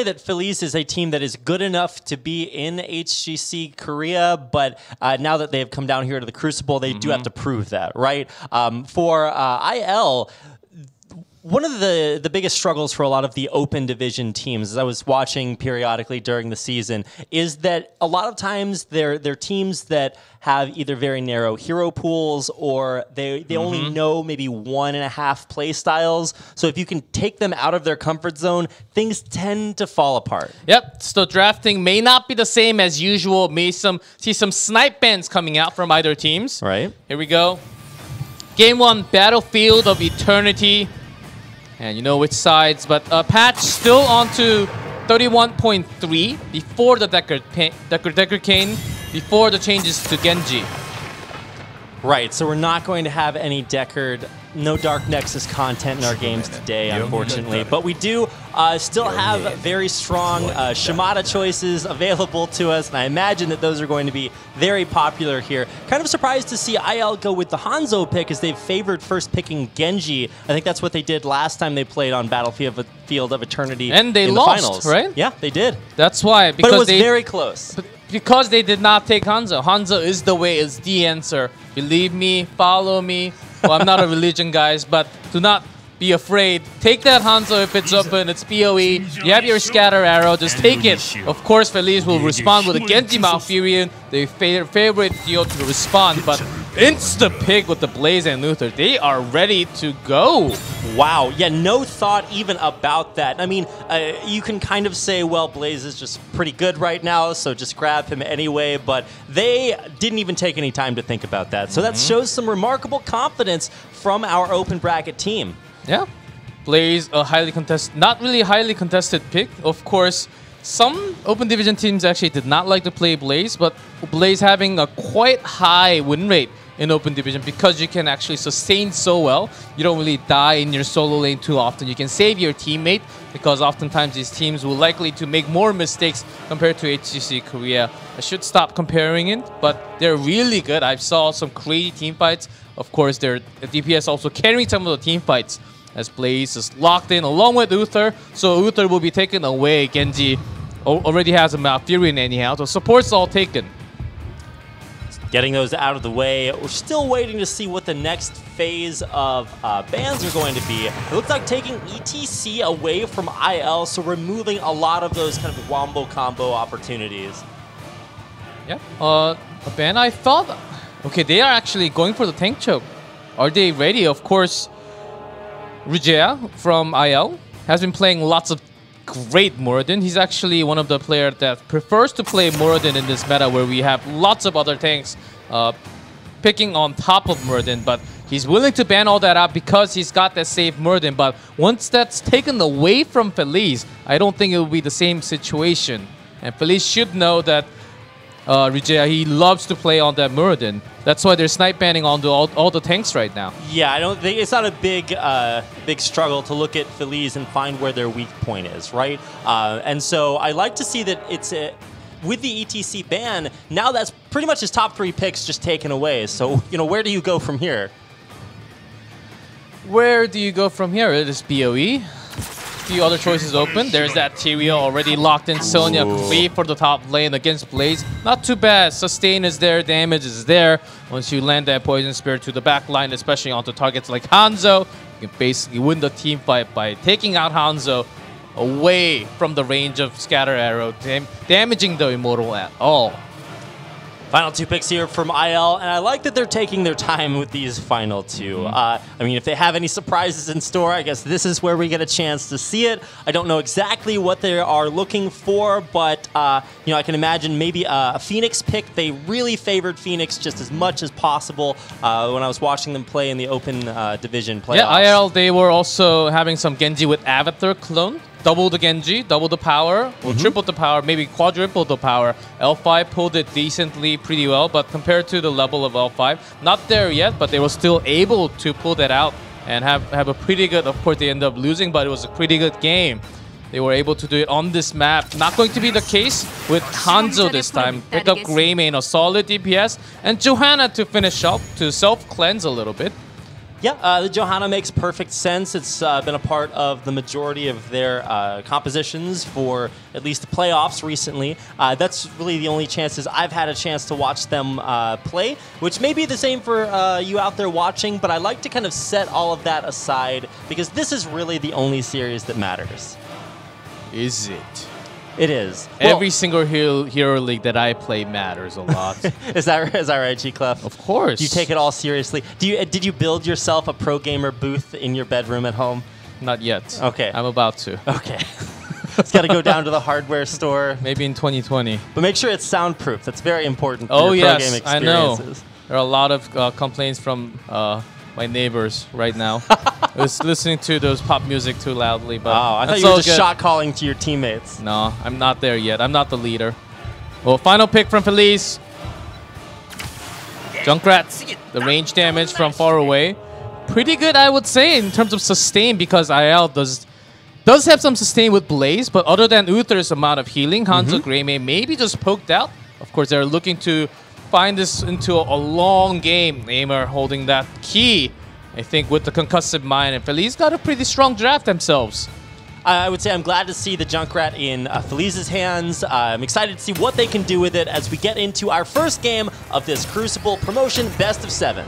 that Feliz is a team that is good enough to be in HGC Korea, but now that they have come down here to the Crucible, they do have to prove that, right? For IL, one of the biggest struggles for a lot of the open division teams, as I was watching periodically during the season, is that a lot of times they're teams that have either very narrow hero pools or they only know maybe 1.5 play styles. So if you can take them out of their comfort zone, things tend to fall apart. Yep, so drafting may not be the same as usual. May see some snipe bans coming out from either teams. Right. Here we go. Game 1, Battlefield of Eternity. And you know which sides, but patch still onto 31.3 before the Decker Cane, before the changes to Genji. Right, so we're not going to have any Deckard, no Dark Nexus content in our games today, unfortunately. But we do still have very strong Shimada choices available to us, and I imagine that those are going to be very popular here. Kind of surprised to see IL go with the Hanzo pick, as they've favored first picking Genji. I think that's what they did last time they played on Battlefield of Eternity. And they in lost, the finals. right? Yeah, they did. That's why. Because but it was very close. Because they did not take Hanzo. Hanzo is the way, is the answer. Believe me, follow me. Well, I'm not a religion, guys, but do not be afraid. Take that Hanzo if it's open. It's PoE. You have your scatter arrow. Just take it. Of course, Feliz will respond with a Genji Malfurion, their favorite deal to respond, but insta-pick with the Blaze and Luther. They are ready to go. Wow. Yeah, no thought even about that. I mean, you can kind of say, well, Blaze is just pretty good right now, so just grab him anyway, but they didn't even take any time to think about that. So that shows some remarkable confidence from our open bracket team. Yeah. Blaze, a highly contested, not really highly contested pick. Of course, some open division teams actually did not like to play Blaze, but Blaze having a quite high win rate in open division because you can actually sustain so well. You don't really die in your solo lane too often. You can save your teammate because oftentimes these teams will likely to make more mistakes compared to HGC Korea. I should stop comparing it, but they're really good. I saw some crazy team fights. Of course, their DPS also carrying some of the team fights as Blaze is locked in along with Uther. So Uther will be taken away. Genji already has a Malfurion anyhow, so support's all taken. Getting those out of the way. We're still waiting to see what the next phase of bans are going to be. It looks like taking ETC away from IL, so removing a lot of those kind of wombo combo opportunities. Yeah, a ban I thought... Okay, they are actually going for the tank choke. Are they ready? Of course, Rujea from IL has been playing lots of great Muradin. He's actually one of the players that prefers to play Muradin in this meta where we have lots of other tanks picking on top of Muradin, but he's willing to ban all that out because he's got that safe Muradin. But once that's taken away from Feliz, I don't think it will be the same situation. And Feliz should know that Rujea, he loves to play on that Muradin. That's why they're snipe banning on all the tanks right now. Yeah, I don't think it's not a big struggle to look at Feliz and find where their weak point is, right? And so I like to see that it's with the ETC ban. Now that's pretty much his top 3 picks just taken away. So where do you go from here? Where do you go from here? It is PoE. Few other choices open. There's that Tyrael already locked in. Sonya free for the top lane against Blaze. Not too bad. Sustain is there. Damage is there. Once you land that Poison Spear to the back line, especially onto targets like Hanzo, you can basically win the team fight by taking out Hanzo away from the range of Scatter Arrow, damaging the Immortal at all. Final 2 picks here from IL, and I like that they're taking their time with these final 2. I mean, if they have any surprises in store, I guess this is where we get a chance to see it. I don't know exactly what they are looking for, but I can imagine maybe a Phoenix pick. They really favored Phoenix just as much as possible when I was watching them play in the open division playoffs. Yeah, IL, they were also having some Genji with Avatar clone. Double the Genji, double the power, or triple the power, maybe quadruple the power. L5 pulled it decently, pretty well, but compared to the level of L5, not there yet, but they were still able to pull that out and have a pretty good, of course they ended up losing, but it was a pretty good game. They were able to do it on this map. Not going to be the case with Hanzo this time. Pick up Greymane, a solid DPS, and Johanna to finish up, to self-cleanse a little bit. Yeah, the Johanna makes perfect sense. It's been a part of the majority of their compositions for at least the playoffs recently. That's really the only chances I've had a chance to watch them play, which may be the same for you out there watching, but I like to kind of set all of that aside because this is really the only series that matters. Is it? It is. Every single Hero League that I play matters a lot. Is that right, G-Clef? Of course. Do you take it all seriously? Did you build yourself a pro gamer booth in your bedroom at home? Not yet. Okay. I'm about to. Okay. It's got to go down to the hardware store. Maybe in 2020. But make sure it's soundproof. That's very important for Oh, your pro yes, game I know. experiences. There are a lot of complaints from my neighbors right now. I was listening to those pop music too loudly. But I thought you were just shot calling to your teammates. No, I'm not there yet. I'm not the leader. Well, final pick from Feliz. Junkrat, the range damage from far away. Pretty good, I would say, in terms of sustain, because IL does have some sustain with Blaze, but other than Uther's amount of healing, Hanzo Greymane maybe just poked out. Of course, they're looking to find this into a long game. Aimer holding that key, I think, with the concussive mind, and Feliz got a pretty strong draft themselves. I would say I'm glad to see the Junkrat in Feliz's hands. I'm excited to see what they can do with it as we get into our first game of this Crucible promotion best of 7.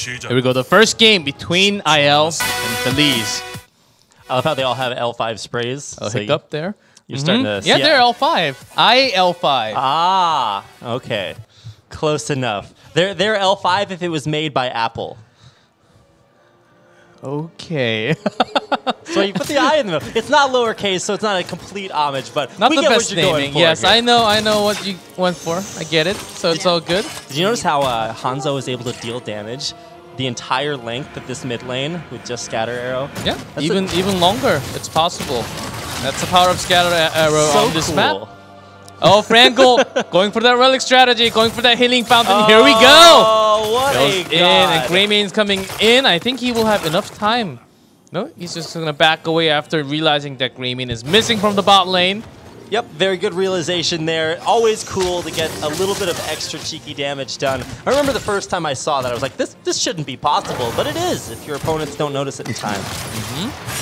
Here we go, the first game between IL and Feliz. I love how they all have L5 sprays. A hiccup there. You're starting to see. Yeah, they're L5. ILL5. Ah, okay. Close enough. They're L5 if it was made by Apple. Okay. So you put the I in the middle. It's not lowercase, so it's not a complete homage, but not we the get best what you're naming. going for. Yes, here. I know what you went for. I get it. So it's all good. Did you notice how Hanzo was able to deal damage the entire length of this mid lane with just Scatter Arrow? Yeah, That's even longer. It's possible. That's the power of Scatter Arrow so on this cool. map. Oh, Frankel going for that relic strategy, going for that healing fountain. Here we go. Oh, what a Goes god. in, and Greymane's coming in. I think he will have enough time. No, he's just going to back away after realizing that Greymane is missing from the bot lane. Yep, very good realization there. Always cool to get a little bit of extra cheeky damage done. I remember the first time I saw that, I was like, this shouldn't be possible, but it is if your opponents don't notice it in time.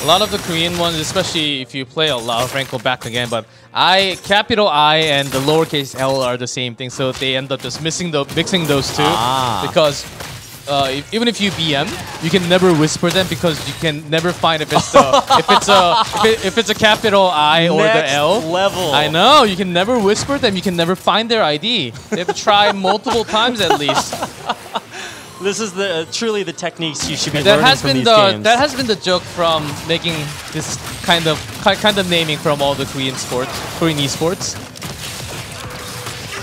A lot of the Korean ones, especially if you play a lot of Franco back again, but capital I and the lowercase L are the same thing, so they end up just mixing those two because even if you BM, you can never whisper them because you can never find if it's if it's a capital I or the L. Level. I know, you can never whisper them. You can never find their ID. They have to try multiple times at least. This is truly the techniques you should be learning from these games. That has been the joke from making this kind of naming from all the Korean esports.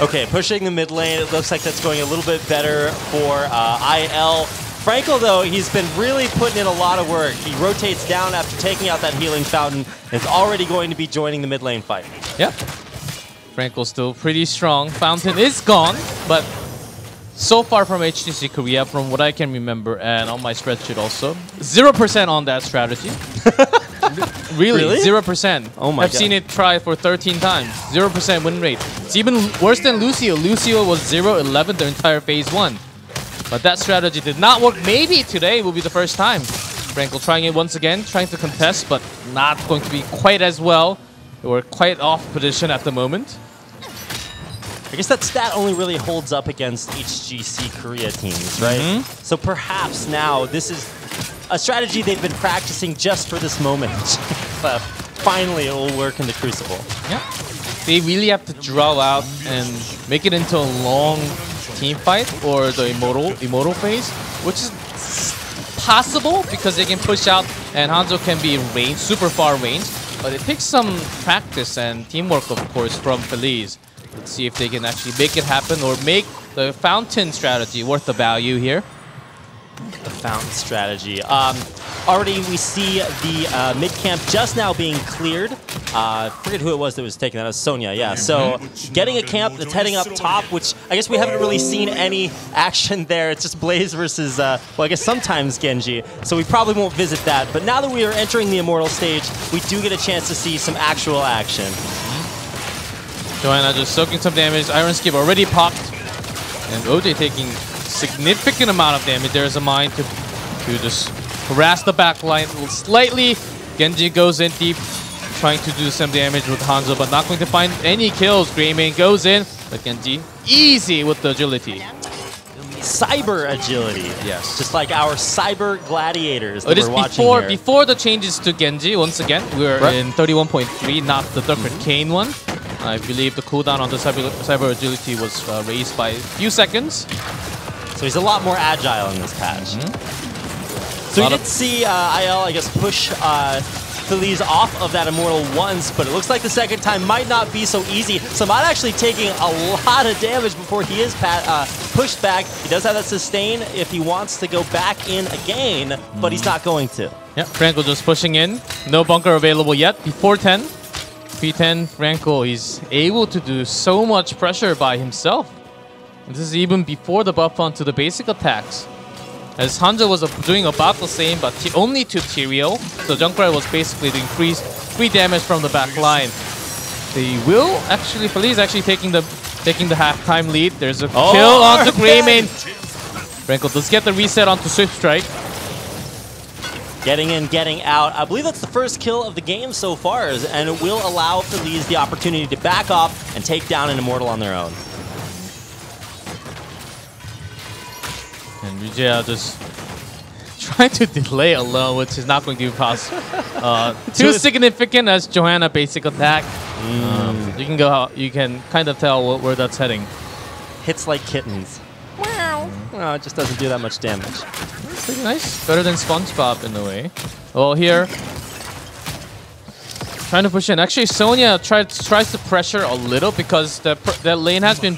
Okay, pushing the mid lane. It looks like that's going a little bit better for IL. Frankel, though, he's been really putting in a lot of work. He rotates down after taking out that healing fountain and is already going to be joining the mid lane fight. Yep. Frankel's still pretty strong. Fountain is gone, but so far from HGC Korea, from what I can remember, and on my spreadsheet also, 0% on that strategy. Really? 0%. Oh my God. I've seen it try for 13 times. 0% win rate. It's even worse than Lucio. Lucio was 0-11 the entire phase 1. But that strategy did not work. Maybe today will be the first time. Frankel trying it once again, trying to contest, but not going to be quite as well. They were quite off position at the moment. I guess that stat only really holds up against HGC Korea teams, right? So perhaps now this is a strategy they've been practicing just for this moment. But finally, it will work in the Crucible. Yeah. they really have to draw out and make it into a long team fight or the immortal phase, which is possible because they can push out and Hanzo can be in range, super far range. But it takes some practice and teamwork, of course, from Feliz. Let's see if they can actually make it happen or make the fountain strategy worth the value here. The fountain strategy. Already we see the mid camp just now being cleared. I forget who it was that was taking that. It was Sonya, yeah. So getting a camp that's heading up top, which I guess we haven't really seen any action there. It's just Blaze versus, well, I guess sometimes Genji. So we probably won't visit that. But now that we are entering the Immortal stage, we do get a chance to see some actual action. Johanna just soaking some damage. Iron Skip already popped. And OJ taking significant amount of damage. There's a mind to just harass the back line slightly. Genji goes in deep, trying to do some damage with Hanzo, but not going to find any kills. Greymane goes in, but Genji easy with the agility. Cyber agility. Yes. Just like our cyber gladiators that It is we're watching here. before the changes to Genji. Once again, we're in 31.3, not the Dark Arcane one. I believe the cooldown on the cyber agility was raised by a few seconds. So he's a lot more agile in this patch. So we did see ILL, I guess, push Feliz off of that Immortal once, but it looks like the second time might not be so easy. Samad actually taking a lot of damage before he is pushed back. He does have that sustain if he wants to go back in again, but he's not going to. Yep, Franco just pushing in. No bunker available yet. Before 10. P10, Franco, he's able to do so much pressure by himself. And this is even before the buff onto the basic attacks. As Hanzo was doing about the same, but only to Tyrael. So Junkrat was basically doing free damage from the back line. They will actually, Feliz actually taking the halftime lead. There's a kill onto Greymane. Franco does get the reset onto Swift Strike. Getting in, getting out. I believe that's the first kill of the game so far, and it will allow Feliz the opportunity to back off and take down an Immortal on their own. And Rujea just trying to delay alone, which is not going to be possible. Too significant as Johanna basic attack. You can kind of tell where that's heading. Hits like kittens. Wow. Well, it just doesn't do that much damage. Pretty nice. Better than SpongeBob in a way. Well, here, trying to push in. Actually, Sonya tries to pressure a little because that lane has been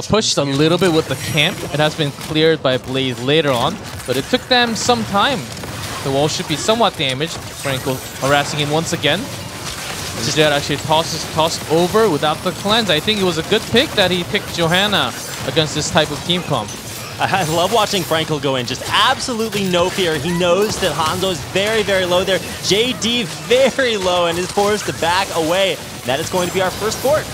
pushed a little bit with the camp. It has been cleared by Blaze later on, but it took them some time. The wall should be somewhat damaged. Franco harassing him once again. Jet actually tossed over without the cleanse. I think it was a good pick that he picked Johanna against this type of team comp. I love watching Frankel go in. Just absolutely no fear. He knows that Hanzo is very, very low there. JD very low and is forced to back away. That is going to be our first fort.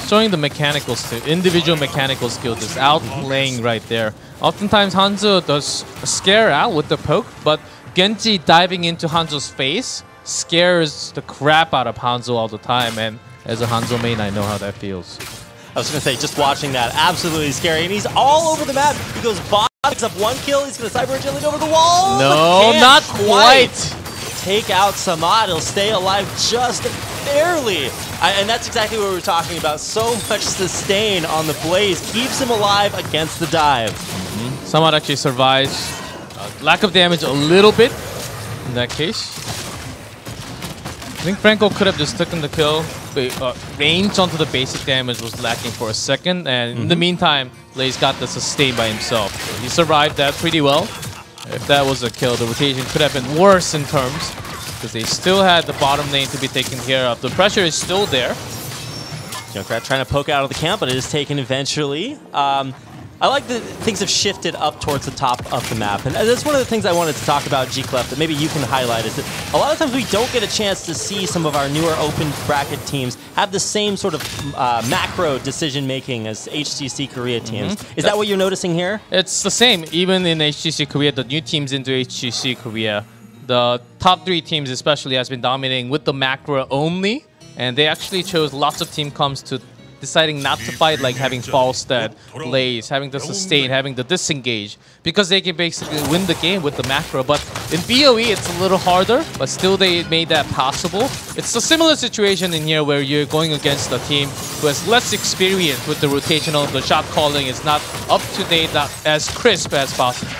Showing the mechanical individual mechanical skill, just outplaying right there. Oftentimes Hanzo does scare out with the poke, but Genji diving into Hanzo's face scares the crap out of Hanzo all the time. And as a Hanzo main, I know how that feels. I was going to say, just watching that, absolutely scary. And he's all over the map. He goes bot, picks up one kill. He's going to cyber agility over the wall. No, not quite. Take out Samad. He'll stay alive just barely. And that's exactly what we were talking about. So much sustain on the Blaze. Keeps him alive against the dive. Samad actually survives. Lack of damage a little bit in that case. I think Franco could have just taken the kill. Range onto the basic damage was lacking for a second, and in the meantime, Blaze got the sustain by himself. So he survived that pretty well. If that was a kill, the rotation could have been worse in terms, because they still had the bottom lane to be taken care of. The pressure is still there. Junkrat trying to poke out of the camp, but it is taken eventually. I like that things have shifted up towards the top of the map. And that's one of the things I wanted to talk about, G-Clef, that maybe you can highlight, is that a lot of times we don't get a chance to see some of our newer open bracket teams have the same sort of macro decision-making as HGC Korea teams. Is that what you're noticing here? It's the same. Even in HGC Korea, the new teams into HGC Korea, the top 3 teams especially has been dominating with the macro only. And they actually chose lots of team comps to deciding not to fight, like having Falstad, Blaze, having the sustain, having the disengage, because they can basically win the game with the macro. But in BOE, it's a little harder, but still they made that possible. It's a similar situation in here where you're going against a team who has less experience with the rotational. The shot calling is not up to date, not as crisp as possible.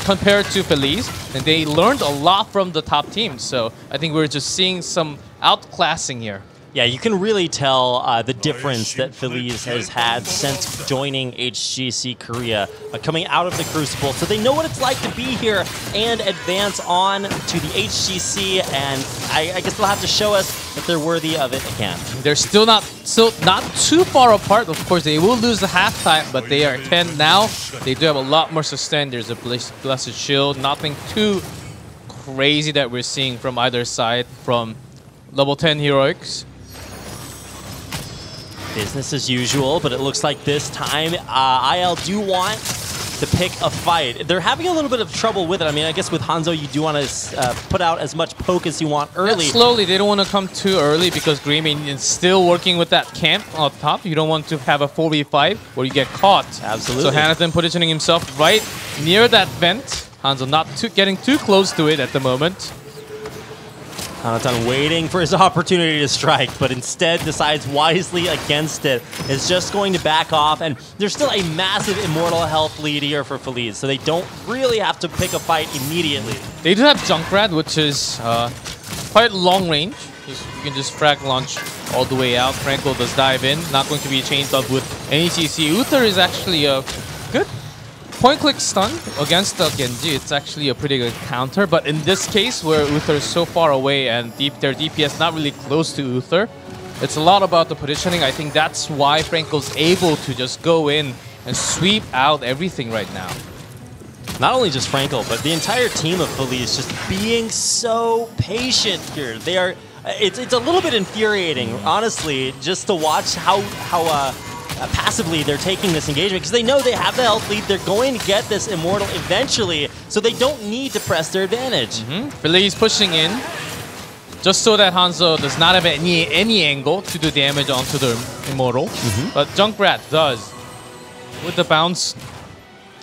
Compared to Feliz, and they learned a lot from the top teams. So I think we're just seeing some outclassing here. Yeah, you can really tell the difference that Feliz has had since joining HGC Korea, coming out of the Crucible. So they know what it's like to be here and advance on to the HGC, and I guess they'll have to show us that they're worthy of it again. They're still not too far apart. Of course, they will lose the halftime, but they are 10 now. They do have a lot more sustain. There's a Blessed Shield. Nothing too crazy that we're seeing from either side from level 10 heroics. Business as usual, but it looks like this time IL do want to pick a fight. They're having a little bit of trouble with it. I mean, I guess with Hanzo, you do want to put out as much poke as you want early. Yeah, slowly, they don't want to come too early because Greymane is still working with that camp on top. You don't want to have a 4v5 where you get caught. Absolutely. So Hanathan positioning himself right near that vent. Hanzo not getting too close to it at the moment. Hanathan waiting for his opportunity to strike, but instead decides wisely against it. Is just going to back off, and there's still a massive immortal health lead here for Feliz, so they don't really have to pick a fight immediately. They do have Junkrat, which is quite long range. You can just frag launch all the way out. Franco does dive in, not going to be chained up with any CC. Uther is actually a good point-click stun against the Genji. It's actually a pretty good counter, but in this case where Uther is so far away and their DPS not really close to Uther, it's a lot about the positioning. I think that's why Franco's able to just go in and sweep out everything right now. Not only just Franco, but the entire team of Feliz just being so patient here. They are. It's a little bit infuriating, honestly, just to watch how passively they're taking this engagement, because they know they have the health lead. They're going to get this immortal eventually, so they don't need to press their advantage. Feliz pushing in just so that Hanzo does not have any angle to do damage onto the immortal. But Junkrat does. With the bounce,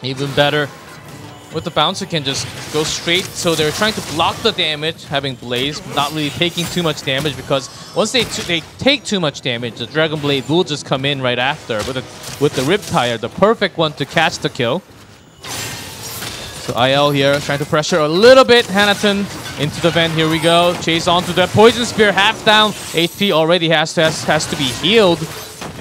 even better. With the bounce, you can just go straight. So they're trying to block the damage, having Blaze, not really taking too much damage, because once they take too much damage, the Dragon Blade will just come in right after with the Riptire, the perfect one to catch the kill. So IL here trying to pressure a little bit. Hanathan into the vent. Here we go. Chase onto the Poison Spear, half down. HP already has to be healed.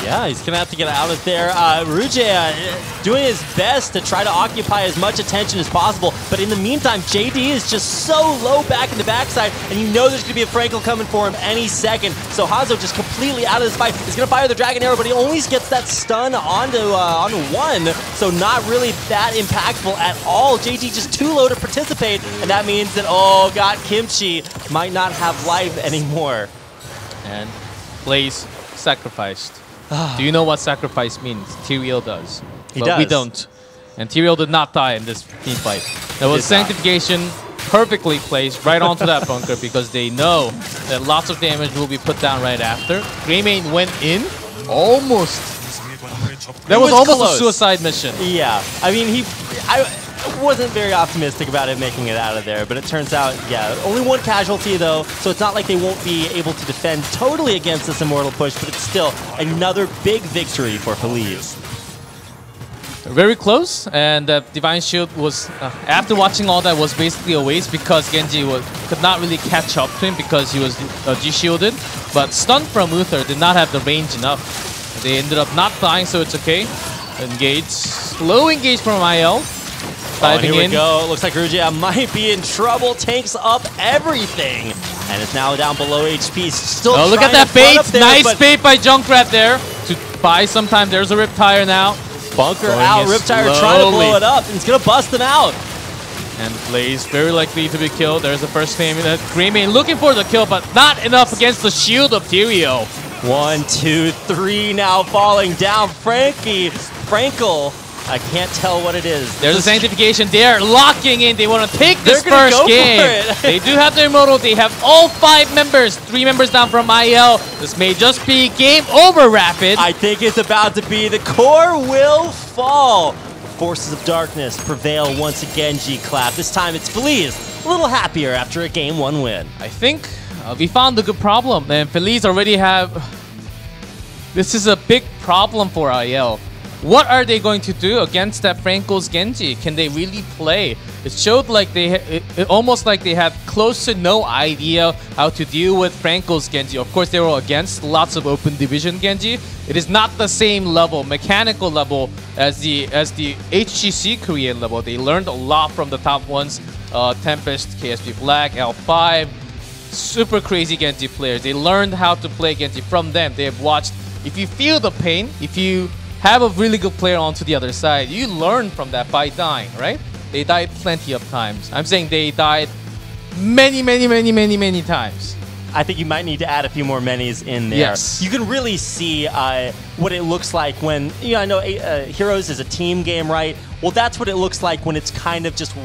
Yeah, he's going to have to get out of there. Ruge doing his best to try to occupy as much attention as possible. But in the meantime, JD is just so low back in the backside, and you know there's going to be a Franco coming for him any second. So Hanzo just completely out of this fight. He's going to fire the Dragon Arrow, but he only gets that stun onto one. So not really that impactful at all. JD just too low to participate, and that means that, oh god, Kimchi might not have life anymore. And Blaze sacrificed. Do you know what sacrifice means? Tyrael does. He but does. We don't. And Tyrael did not die in this team fight. That was Sanctification perfectly placed right onto that bunker, because they know that lots of damage will be put down right after. Greymane went in almost. That was almost close. A suicide mission. Yeah, I mean, I wasn't very optimistic about it making it out of there, but it turns out, yeah, only one casualty though, so it's not like they won't be able to defend totally against this immortal push, but it's still another big victory for Feliz. Very close, and Divine Shield was, after watching all that, was basically a waste, because Genji could not really catch up to him because he was G-shielded, but stun from Uther did not have the range enough. They ended up not dying, so it's okay. Engage. Slow engage from IL. Diving here in. we go. Looks like Rugia might be in trouble. Tanks up everything. And it's now down below HP. Still look at that bait. Nice bait by Junkrat there to buy some time. There's a Riptire now. Bunker out. Riptire trying to blow it up. And it's going to bust them out. And Blaze very likely to be killed. There's the first name. Greymane looking for the kill, but not enough against the shield of Tyrael. 1, 2, 3 now falling down. Franco I can't tell what it is. There's a sanctification. They're locking in. They want to take this They're gonna first go game. for it. They do have their immortal. They have all 5 members. 3 members down from IL. This may just be game over, Rapid. I think it's about to be. The core will fall. Forces of darkness prevail once again, G-Clap. This time it's Feliz, a little happier after a Game 1 win. I think we found a good problem. And Feliz already have... This is a big problem for IL. What are they going to do against that Franco's Genji? Can they really play? It showed like almost like they had close to no idea how to deal with Franco's Genji. Of course, they were against lots of open division Genji. It is not the same level, mechanical level, as the HGC Korean level. They learned a lot from the top ones. Tempest, KSP Black, L5, super crazy Genji players. They learned how to play Genji from them. They have watched. If you feel the pain, if you have a really good player onto the other side, you learn from that by dying, right? They died plenty of times. I'm saying they died many times. I think you might need to add a few more minis in there. Yes. You can really see what it looks like when, I know Heroes is a team game, right? Well, that's what it looks like when it's kind of just